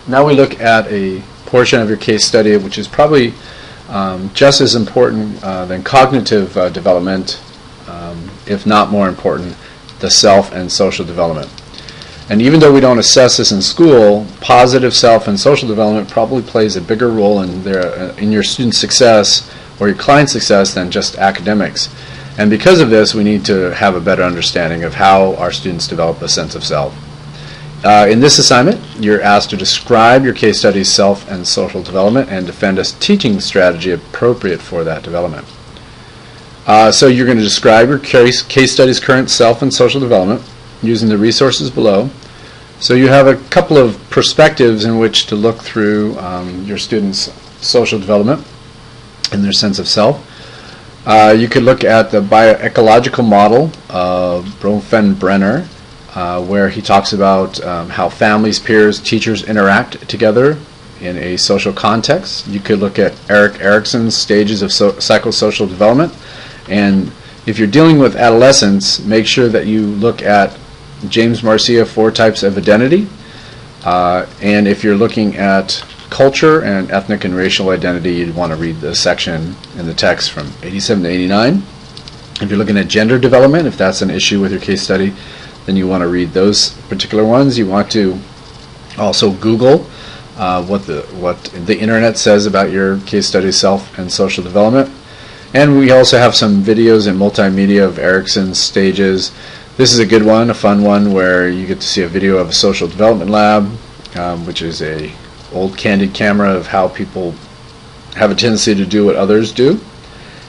Now we look at a portion of your case study which is probably just as important than cognitive development, if not more important, the self and social development. And even though we don't assess this in school, positive self and social development probably plays a bigger role in your student success or your client success than just academics. And because of this, we need to have a better understanding of how our students develop a sense of self. In this assignment, you're asked to describe your case study's self and social development and defend a teaching strategy appropriate for that development. So you're going to describe your case study's current self and social development using the resources below. So you have a couple of perspectives in which to look through your students' social development and their sense of self. You could look at the bioecological model of Bronfenbrenner, where he talks about how families, peers, teachers interact together in a social context. You could look at Erik Erikson's stages of psychosocial development. And if you're dealing with adolescents, make sure that you look at James Marcia, 4 Types of Identity. And if you're looking at culture and ethnic and racial identity, you'd want to read the section in the text from 87 to 89. If you're looking at gender development, if that's an issue with your case study, then you want to read those particular ones. You want to also Google what the internet says about your case study self and social development. And we also have some videos and multimedia of Erikson's stages. This is a good one, a fun one, where you get to see a video of a social development lab, which is a old candid camera of how people have a tendency to do what others do.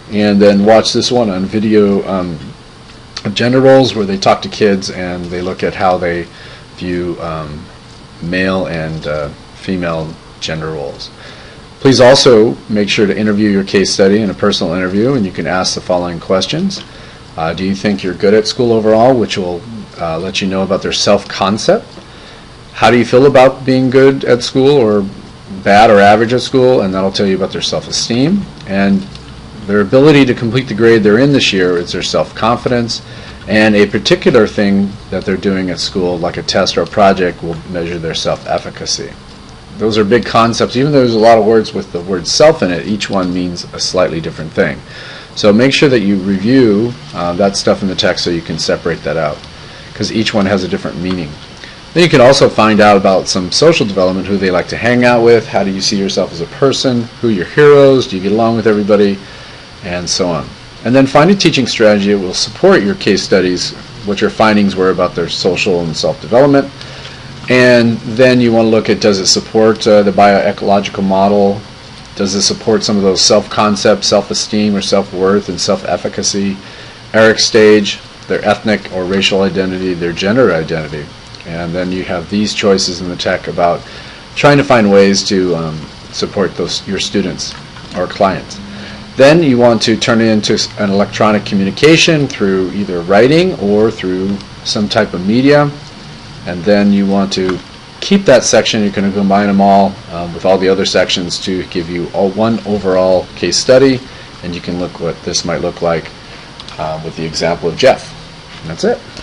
And then watch this one on video of gender roles, where they talk to kids and they look at how they view male and female gender roles. Please also make sure to interview your case study in a personal interview, and you can ask the following questions. Do you think you're good at school overall, which will let you know about their self-concept? How do you feel about being good at school or bad or average at school? And that'll tell you about their self-esteem. And their ability to complete the grade they're in this year is their self-confidence. And a particular thing that they're doing at school, like a test or a project, will measure their self-efficacy. Those are big concepts. Even though there's a lot of words with the word self in it, each one means a slightly different thing. So make sure that you review that stuff in the text so you can separate that out, because each one has a different meaning. Then you can also find out about some social development, who they like to hang out with, how do you see yourself as a person, who are your heroes, do you get along with everybody, and so on. And then find a teaching strategy that will support your case studies, what your findings were about their social and self-development. And then you want to look at, does it support the bioecological model? Does it support some of those self-concepts, self-esteem or self-worth and self-efficacy? Erik's stage, their ethnic or racial identity, their gender identity. And then you have these choices in the tech about trying to find ways to support your students or clients. Then you want to turn it into an electronic communication through either writing or through some type of media. And then you want to keep that section. You're going to combine them all with all the other sections to give you one overall case study. And you can look what this might look like with the example of Jeff. And that's it.